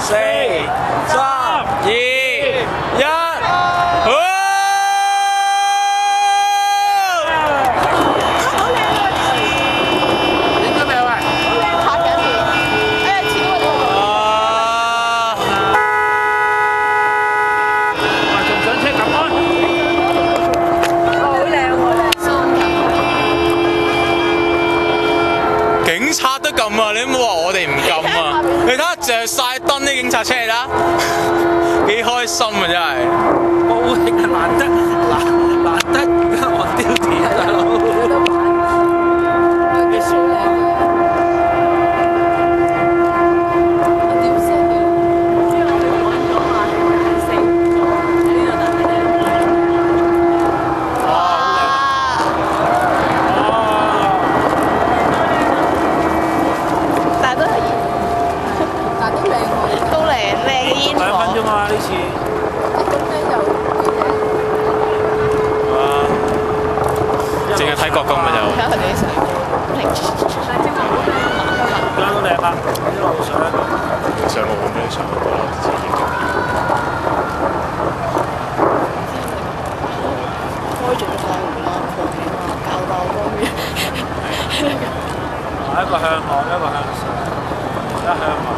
四、三、二、一，影咗未啊？喂！拍緊片，哎呀，錢喎呢仲上車撳開。好靚喎！警察都撳啊！你唔好話我哋唔撳啊！你睇下着晒燈啲警察出嚟啦，幾開心啊真係！高興啊，難得而家我丟電啊，大佬。幾少靚嘅？我點寫嘅？之後我哋揾咗下4喺呢度等你。但係都係熱，但係都靚喎，都靚嘅煙2分啫嘛呢次。咁咧就淨係睇國金嘅就。睇下佢哋啲相，停。但係正話好靚啊！而家都靚啊！一路上。上路咁樣上到啦，自己開住個太湖啦，過起嘛，教到公園。一個向外，一個向上，一向外。